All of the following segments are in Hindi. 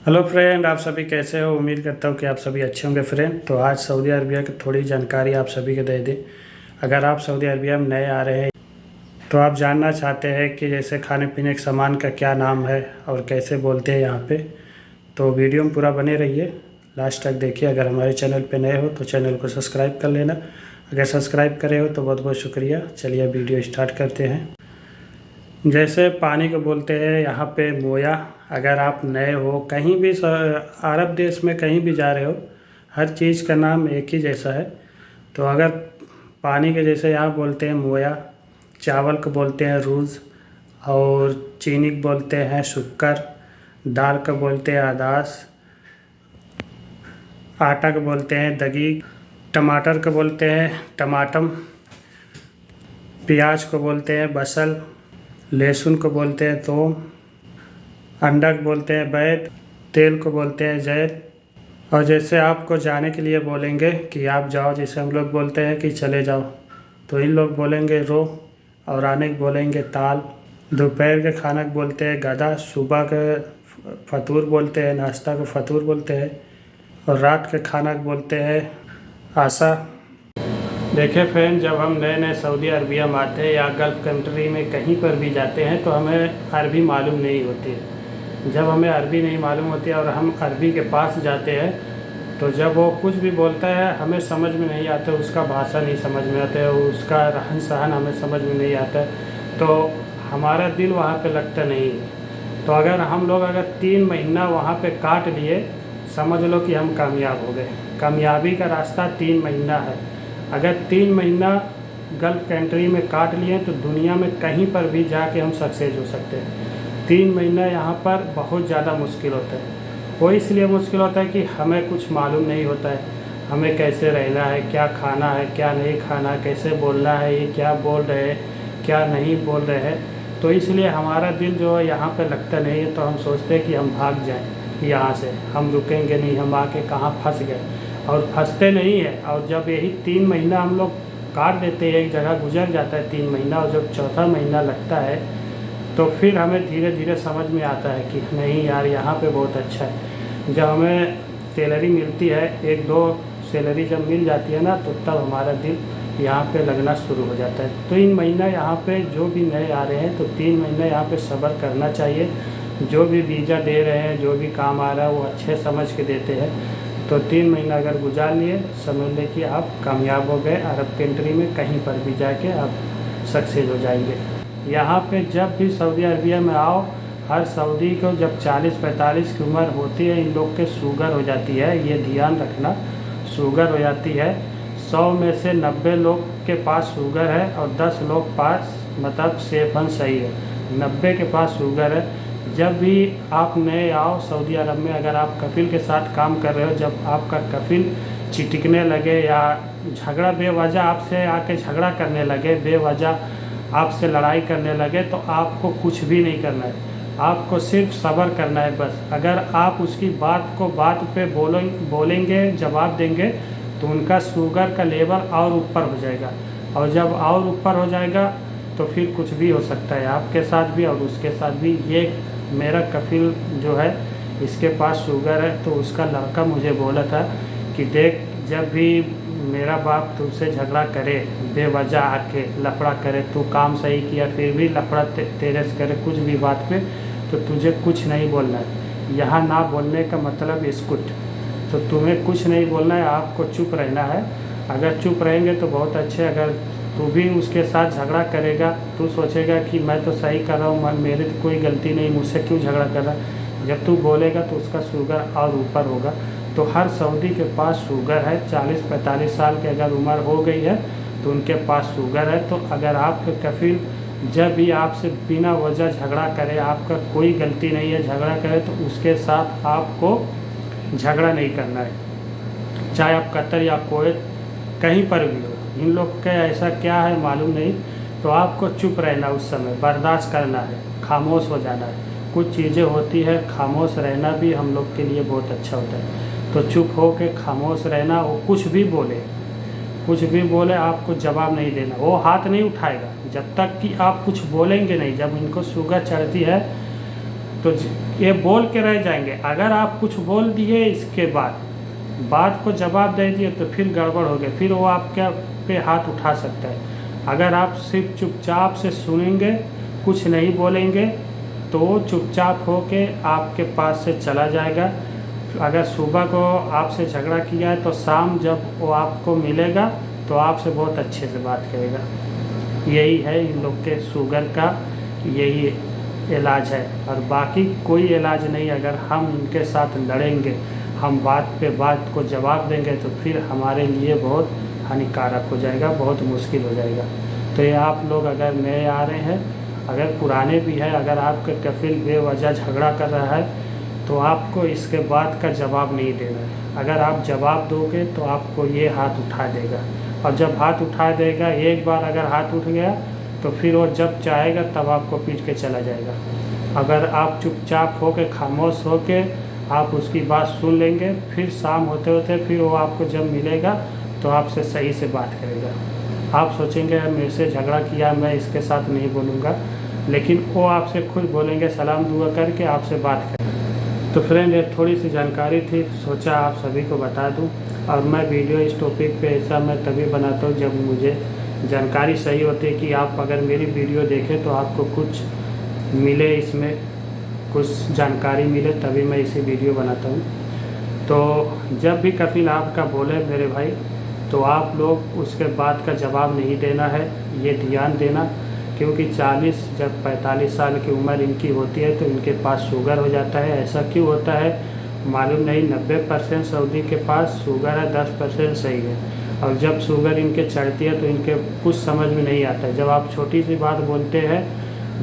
हेलो फ्रेंड, आप सभी कैसे हो। उम्मीद करता हूँ कि आप सभी अच्छे होंगे फ्रेंड। तो आज सऊदी अरबिया की थोड़ी जानकारी आप सभी को दे दें। अगर आप सऊदी अरबिया में नए आ रहे हैं तो आप जानना चाहते हैं कि जैसे खाने पीने के सामान का क्या नाम है और कैसे बोलते हैं यहाँ पे, तो वीडियो में पूरा बने रहिए, लास्ट तक देखिए। अगर हमारे चैनल पर नए हो तो चैनल को सब्सक्राइब कर लेना। अगर सब्सक्राइब करे हो तो बहुत बहुत शुक्रिया। चलिए वीडियो स्टार्ट करते हैं। जैसे पानी को बोलते हैं यहाँ पे मोया। अगर आप नए हो कहीं भी अरब देश में कहीं भी जा रहे हो, हर चीज़ का नाम एक ही जैसा है। तो अगर पानी के जैसे यहाँ बोलते हैं मोया, चावल को बोलते हैं रूज़, और चीनी को बोलते हैं शक्कर, दाल को बोलते हैं आदास, आटा को बोलते हैं दगीग, टमाटर को बोलते हैं टमाटम, प्याज को बोलते हैं बसल, लहसुन को बोलते हैं थोम, अंडा को बोलते हैं बैत, तेल को बोलते हैं जैत। और जैसे आपको जाने के लिए बोलेंगे कि आप जाओ, जैसे हम लोग बोलते हैं कि चले जाओ, तो इन लोग बोलेंगे रो, और आने को बोलेंगे ताल। दोपहर के खाना को बोलते हैं गदा, सुबह के फतूर बोलते हैं, नाश्ता को फतूर बोलते हैं, और रात के खाना को बोलते हैं आशा। देखिए फ्रेंड, जब हम नए नए सऊदी अरबिया में आते हैं या गल्फ़ कंट्री में कहीं पर भी जाते हैं तो हमें अरबी मालूम नहीं होती है। जब हमें अरबी नहीं मालूम होती है और हम अरबी के पास जाते हैं तो जब वो कुछ भी बोलता है हमें समझ में नहीं आता, उसका भाषा नहीं समझ में आता है, उसका रहन सहन हमें समझ में नहीं आता है, तो हमारा दिल वहाँ पे लगता नहीं है। तो अगर हम लोग 3 महीना वहाँ पे काट लिए, समझ लो कि हम कामयाब हो गए। कामयाबी का रास्ता 3 महीना है। अगर 3 महीना गल्फ़ कंट्री में काट लिए तो दुनिया में कहीं पर भी जाके हम सक्सेस हो सकते हैं। 3 महीना यहाँ पर बहुत ज़्यादा मुश्किल होता है। वो इसलिए मुश्किल होता है कि हमें कुछ मालूम नहीं होता है, हमें कैसे रहना है, क्या खाना है, क्या नहीं खाना, कैसे बोलना है, ये क्या बोल रहे हैं, क्या नहीं बोल रहे हैं। तो इसलिए हमारा दिल जो है यहाँ पर लगता नहीं है। तो हम सोचते हैं कि हम भाग जाएँ यहाँ से, हम रुकेंगे नहीं, हम आके कहाँ फंस गए, और फंसते नहीं है। और जब यही 3 महीना हम लोग काट देते हैं, एक जगह गुजर जाता है 3 महीना, और जब चौथा महीना लगता है तो फिर हमें धीरे धीरे समझ में आता है कि नहीं यार, यहाँ पे बहुत अच्छा है। जब हमें सैलरी मिलती है, 1-2 सैलरी जब मिल जाती है ना, तो तब हमारा दिल यहाँ पे लगना शुरू हो जाता है। 3 महीना यहाँ पे जो भी नए आ रहे हैं तो 3 महीना यहाँ पे सब्र करना चाहिए। जो भी वीज़ा दे रहे हैं, जो भी काम आ रहा है वो अच्छे समझ के देते हैं। तो 3 महीना अगर गुजार लिए, समझ लें कि आप कामयाब हो गए। अरब कंट्री में कहीं पर भी जाके आप सक्सेस हो जाएंगे। यहाँ पे जब भी सऊदी अरबिया में आओ, हर सऊदी को जब 40-45 की उम्र होती है, इन लोग के शुगर हो जाती है। ये ध्यान रखना, शुगर हो जाती है। 100 में से 90 लोग के पास शुगर है और 10 लोग पास मतलब सेफन सही है, 90 के पास शुगर है। जब भी आप नए आओ सऊदी अरब में, अगर आप कफिल के साथ काम कर रहे हो, जब आपका कफिल चिटिकने लगे या झगड़ा बेवजह आपसे आके झगड़ा करने लगे, बेवजह आपसे लड़ाई करने लगे, तो आपको कुछ भी नहीं करना है, आपको सिर्फ सब्र करना है बस। अगर आप उसकी बात को बात पे बोलेंगे, जवाब देंगे, तो उनका शुगर का लेवल और ऊपर हो जाएगा, और जब और ऊपर हो जाएगा तो फिर कुछ भी हो सकता है आपके साथ भी और उसके साथ भी। ये मेरा कफिल जो है, इसके पास शुगर है, तो उसका लड़का मुझे बोला था कि देख, जब भी मेरा बाप तुझसे झगड़ा करे, बेवजह आके लफड़ा करे, तू काम सही किया फिर भी लफड़ा तेरे से करे कुछ भी बात पे, तो तुझे कुछ नहीं बोलना है। यहाँ ना बोलने का मतलब स्कूट, तो तुम्हें कुछ नहीं बोलना है, आपको चुप रहना है। अगर चुप रहेंगे तो बहुत अच्छे। अगर तू भी उसके साथ झगड़ा करेगा, तू सोचेगा कि मैं तो सही कर रहा हूँ, मेरी तो कोई गलती नहीं, मुझसे क्यों झगड़ा कर रहा है। जब तू बोलेगा तो उसका शुगर और ऊपर होगा। तो हर सऊदी के पास शुगर है। 40-45 साल की अगर उम्र हो गई है तो उनके पास शुगर है। तो अगर आपके कफिल जब भी आपसे बिना वजह झगड़ा करे, आपका कोई गलती नहीं है, झगड़ा करे, तो उसके साथ आपको झगड़ा नहीं करना है। चाहे आप कतर या कोवैत कहीं पर भी हो, इन लोग का ऐसा क्या है मालूम नहीं, तो आपको चुप रहना, उस समय बर्दाश्त करना है, खामोश हो जाना है। कुछ चीज़ें होती है, खामोश रहना भी हम लोग के लिए बहुत अच्छा होता है। तो चुप हो के खामोश रहना। वो कुछ भी बोले आपको जवाब नहीं देना, वो हाथ नहीं उठाएगा जब तक कि आप कुछ बोलेंगे नहीं। जब इनको शुगर चढ़ती है तो ये बोल के रह जाएंगे। अगर आप कुछ बोल दिए इसके बाद बात को जवाब दे दिए तो फिर गड़बड़ हो गया, फिर वो आपके पे हाथ उठा सकता है। अगर आप सिर्फ चुपचाप से सुनेंगे, कुछ नहीं बोलेंगे, तो वो चुपचाप होके आपके पास से चला जाएगा। अगर सुबह को आपसे झगड़ा किया है तो शाम जब वो आपको मिलेगा तो आपसे बहुत अच्छे से बात करेगा। यही है इन लोग के शुगर का, यही इलाज है, और बाकी कोई इलाज नहीं। अगर हम इनके साथ लड़ेंगे, हम बात पे बात को जवाब देंगे तो फिर हमारे लिए बहुत हानिकारक हो जाएगा, बहुत मुश्किल हो जाएगा। तो ये आप लोग अगर नए आ रहे हैं, अगर पुराने भी हैं, अगर आपका कफिल बेवजह झगड़ा कर रहा है तो आपको इसके बाद का जवाब नहीं देना है। अगर आप जवाब दोगे तो आपको ये हाथ उठा देगा, और जब हाथ उठा देगा, एक बार अगर हाथ उठ गया तो फिर वो जब चाहेगा तब आपको पीट के चला जाएगा। अगर आप चुपचाप होके खामोश होके आप उसकी बात सुन लेंगे, फिर शाम होते होते फिर वो आपको जब मिलेगा तो आपसे सही से बात करेगा। आप सोचेंगे मेरे से झगड़ा किया, मैं इसके साथ नहीं बोलूँगा, लेकिन वो आपसे खुद बोलेंगे, सलाम दुआ करके आपसे बात करें। तो फ्रेंड, ये थोड़ी सी जानकारी थी, सोचा आप सभी को बता दूं। और मैं वीडियो इस टॉपिक पे ऐसा मैं तभी बनाता हूँ जब मुझे जानकारी सही होती है कि आप अगर मेरी वीडियो देखें तो आपको कुछ मिले, इसमें कुछ जानकारी मिले, तभी मैं इसी वीडियो बनाता हूँ। तो जब भी कफिल आपका बोले मेरे भाई, तो आप लोग उसके बाद का जवाब नहीं देना है, ये ध्यान देना। क्योंकि 40 जब 45 साल की उम्र इनकी होती है तो इनके पास शुगर हो जाता है। ऐसा क्यों होता है मालूम नहीं। 90% सऊदी के पास शुगर है, 10% सही है। और जब शुगर इनके चढ़ती है तो इनके कुछ समझ में नहीं आता है। जब आप छोटी सी बात बोलते हैं,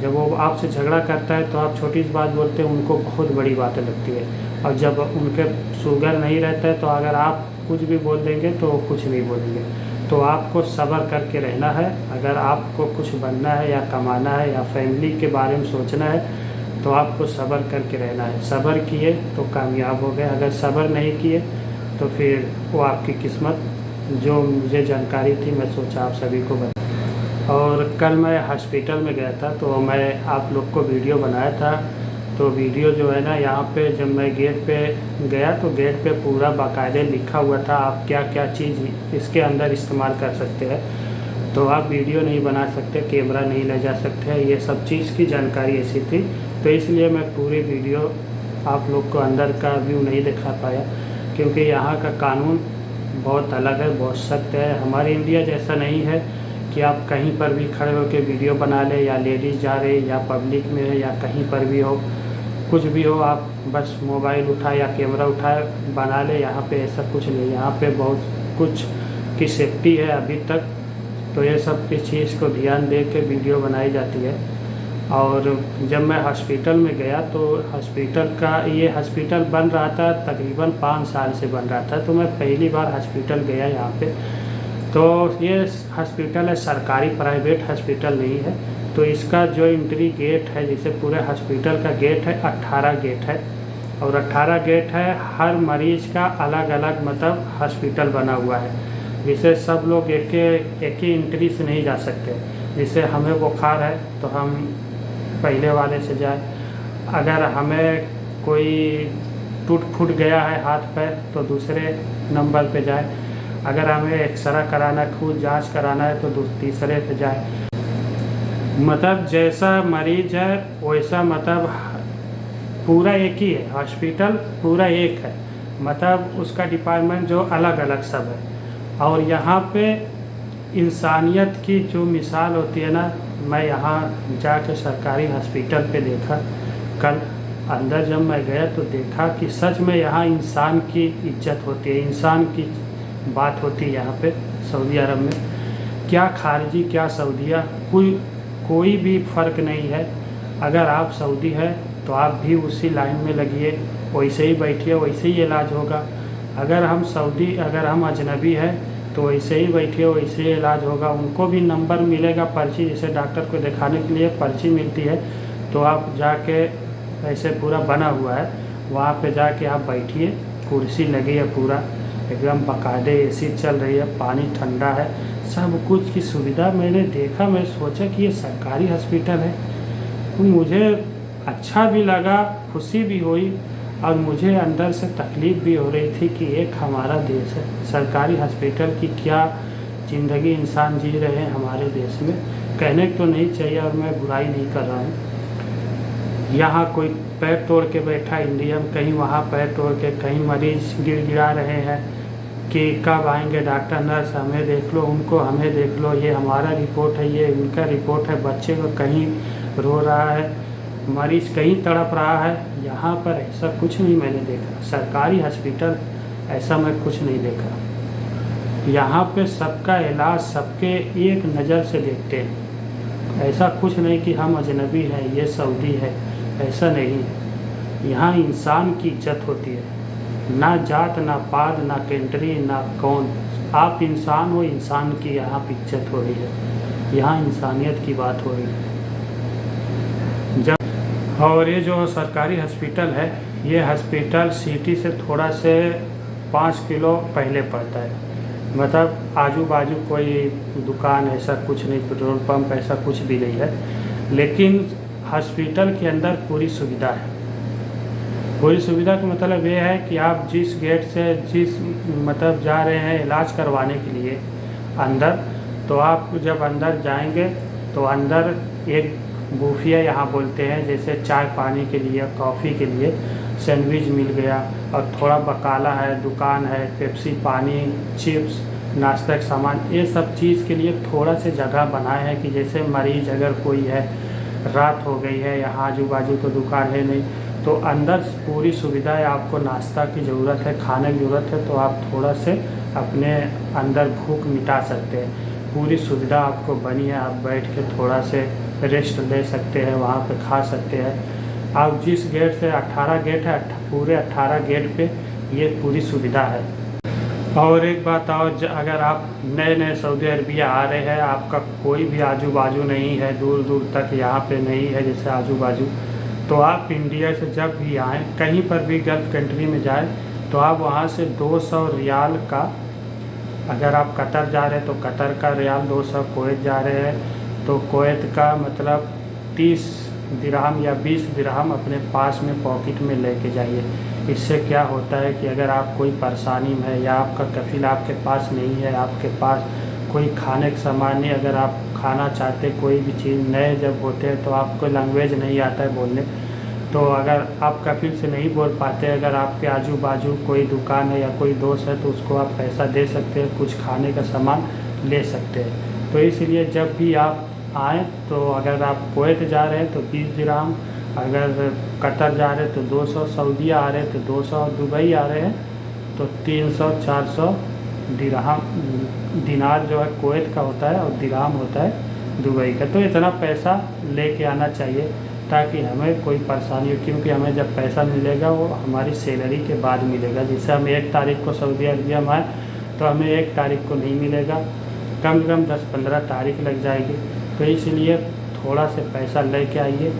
जब वो आपसे झगड़ा करता है तो आप छोटी सी बात बोलते हैं, उनको बहुत बड़ी बातें लगती है। और जब उनके शुगर नहीं रहता है तो अगर आप कुछ भी बोल देंगे तो वो कुछ नहीं बोलेंगे। तो आपको सब्र करके रहना है। अगर आपको कुछ बनना है या कमाना है या फैमिली के बारे में सोचना है तो आपको सब्र करके रहना है। सब्र किए तो कामयाब हो गए, अगर सब्र नहीं किए तो फिर वो आपकी किस्मत। जो मुझे जानकारी थी मैं सोचा आप सभी को बता। और कल मैं हॉस्पिटल में गया था तो मैं आप लोग को वीडियो बनाया था। तो वीडियो जो है ना, यहाँ पे जब मैं गेट पे गया तो गेट पे पूरा बाकायदे लिखा हुआ था आप क्या क्या चीज़ इसके अंदर इस्तेमाल कर सकते हैं। तो आप वीडियो नहीं बना सकते, कैमरा नहीं ले जा सकते, ये सब चीज़ की जानकारी ऐसी थी। तो इसलिए मैं पूरी वीडियो आप लोग को अंदर का व्यू नहीं दिखा पाया, क्योंकि यहाँ का कानून बहुत अलग है, बहुत सख्त है। हमारे इंडिया जैसा नहीं है कि आप कहीं पर भी खड़े होकर वीडियो बना ले, या लेडीज़ जा रहे या पब्लिक में है या कहीं पर भी हो, कुछ भी हो, आप बस मोबाइल उठाए या कैमरा उठाए बना ले। यहाँ पे ऐसा कुछ नहीं, यहाँ पे बहुत कुछ की सेफ्टी है अभी तक। तो ये सब की चीज़ को ध्यान दे के वीडियो बनाई जाती है। और जब मैं हॉस्पिटल में गया तो हॉस्पिटल का ये हॉस्पिटल बन रहा था, तकरीबन 5 साल से बन रहा था। तो मैं पहली बार हॉस्पिटल गया यहाँ पे। तो ये हॉस्पिटल है सरकारी, प्राइवेट हॉस्पिटल नहीं है। तो इसका जो एंट्री गेट है, जैसे पूरे हॉस्पिटल का गेट है 18 गेट है, और 18 गेट है। हर मरीज़ का अलग अलग मतलब हॉस्पिटल बना हुआ है, जिसे सब लोग एक ही एंट्री से नहीं जा सकते। जैसे हमें बुखार है तो हम पहले वाले से जाए, अगर हमें कोई टूट फूट गया है हाथ पैर तो दूसरे नंबर पे जाए, अगर हमें एक्सरा कराना, खून जांच कराना है तो तीसरे पे जाए। मतलब जैसा मरीज है वैसा, मतलब पूरा एक ही है हॉस्पिटल, पूरा एक है, मतलब उसका डिपार्टमेंट जो अलग अलग सब है। और यहाँ पे इंसानियत की जो मिसाल होती है ना, मैं यहाँ जाके सरकारी हॉस्पिटल पे देखा कल। अंदर जब मैं गया तो देखा कि सच में यहाँ इंसान की इज्जत होती है, इंसान की बात होती है यहाँ पे सऊदी अरब में। क्या खारजी क्या सऊदिया, कोई भी फ़र्क नहीं है। अगर आप सऊदी है तो आप भी उसी लाइन में लगिए, वैसे ही बैठिए, वैसे ही इलाज होगा। अगर हम अजनबी हैं तो वैसे ही बैठिए, वैसे ही इलाज होगा। उनको भी नंबर मिलेगा, पर्ची, जैसे डॉक्टर को दिखाने के लिए पर्ची मिलती है, तो आप जाके ऐसे पूरा बना हुआ है, वहाँ पे जाके आप बैठिए, कुर्सी लगी है, पूरा एकदम बाकायदे एसी चल रही है, पानी ठंडा है, सब कुछ की सुविधा मैंने देखा। मैं सोचा कि ये सरकारी हॉस्पिटल है। तो मुझे अच्छा भी लगा, खुशी भी हुई और मुझे अंदर से तकलीफ़ भी हो रही थी कि एक हमारा देश है, सरकारी हॉस्पिटल की क्या ज़िंदगी इंसान जी रहे हैं हमारे देश में। कहने को तो नहीं चाहिए और मैं बुराई नहीं कर रहा हूँ। यहाँ कोई पैर तोड़ के बैठा इंडिया में, कहीं वहाँ पैर तोड़ के, कहीं मरीज़ गिड़गिड़ा रहे हैं कि कब आएंगे डॉक्टर नर्स, हमें देख लो, उनको हमें देख लो, ये हमारा रिपोर्ट है, ये उनका रिपोर्ट है। बच्चे को कहीं रो रहा है, मरीज़ कहीं तड़प रहा है। यहाँ पर ऐसा कुछ नहीं मैंने देखा, सरकारी हॉस्पिटल ऐसा मैं कुछ नहीं देखा। यहाँ पे सबका इलाज सबके एक नज़र से देखते हैं। ऐसा कुछ नहीं कि हम अजनबी हैं, ये सऊदी है, ऐसा नहीं है। यहाँ इंसान की इज्जत होती है, ना जात, ना पात, ना कंट्री, ना कौन। आप इंसान हो, इंसान की यहाँ पे इज्जत हो रही है, यहाँ इंसानियत की बात हो रही है। और ये जो सरकारी हॉस्पिटल है, ये हॉस्पिटल सिटी से थोड़ा से 5 किलो पहले पड़ता है। मतलब आजू बाजू कोई दुकान ऐसा कुछ नहीं, पेट्रोल पंप ऐसा कुछ भी नहीं है, लेकिन हॉस्पिटल के अंदर पूरी सुविधा है। पूरी सुविधा का मतलब ये है कि आप जिस गेट से मतलब जा रहे हैं इलाज करवाने के लिए अंदर, तो आप जब अंदर जाएंगे तो अंदर एक बूफिया यहाँ बोलते हैं, जैसे चाय पानी के लिए, कॉफ़ी के लिए सैंडविच मिल गया और थोड़ा बकाला है, दुकान है, पेप्सी, पानी, चिप्स, नाश्ता का सामान, ये सब चीज़ के लिए थोड़ा से जगह बनाए हैं कि जैसे मरीज़ अगर कोई है, रात हो गई है, यहाँ आजू बाजू तो दुकान है नहीं, तो अंदर पूरी सुविधा है। आपको नाश्ता की ज़रूरत है, खाने की ज़रूरत है, तो आप थोड़ा से अपने अंदर भूख मिटा सकते हैं। पूरी सुविधा आपको बनी है, आप बैठ के थोड़ा से रेस्ट ले सकते हैं, वहाँ पे खा सकते हैं। आप जिस गेट से 18 गेट है, पूरे 18 गेट पे ये पूरी सुविधा है। और एक बात और, अगर आप नए नए सऊदी अरबिया आ रहे हैं, आपका कोई भी आजू बाजू नहीं है, दूर दूर तक यहाँ पे नहीं है जैसे आजू बाजू, तो आप इंडिया से जब भी आएँ, कहीं पर भी गल्फ़ कंट्री में जाएँ, तो आप वहाँ से 200 रियाल का, अगर आप कतर जा रहे हैं तो कतर का रियाल 200, कुवैत जा रहे हैं तो कुवैत का मतलब 30 दिरहम या 20 दिरहम अपने पास में पॉकेट में लेके जाइए। इससे क्या होता है कि अगर आप कोई परेशानी में है या आपका कफिल आपके पास नहीं है, आपके पास कोई खाने का सामान नहीं, अगर आप खाना चाहते कोई भी चीज़, नए जब होते हैं तो आपको लैंग्वेज नहीं आता है बोलने, तो अगर आप कफिल से नहीं बोल पाते, अगर आपके आजू बाजू कोई दुकान है या कोई दोस्त है, तो उसको आप पैसा दे सकते हैं, कुछ खाने का सामान ले सकते हैं। तो इसलिए जब भी आप आएँ, तो अगर आप कुवैत जा रहे हैं तो 20 दिरहम, अगर कतर जा रहे हैं तो 200, सऊदी आ रहे हैं तो 200, दुबई आ रहे हैं तो 300-400 दिरहम, दिनार जो है कुवैत का होता है और दिरहम होता है दुबई का। तो इतना पैसा लेके आना चाहिए ताकि हमें कोई परेशानी हो, क्योंकि हमें जब पैसा मिलेगा वो हमारी सैलरी के बाद मिलेगा। जैसे हम 1 तारीख को सऊदी अरबिया में आए तो हमें 1 तारीख को नहीं मिलेगा, कम से कम 10-15 तारीख लग जाएगी। तो इसलिए थोड़ा से पैसा लेके आइए।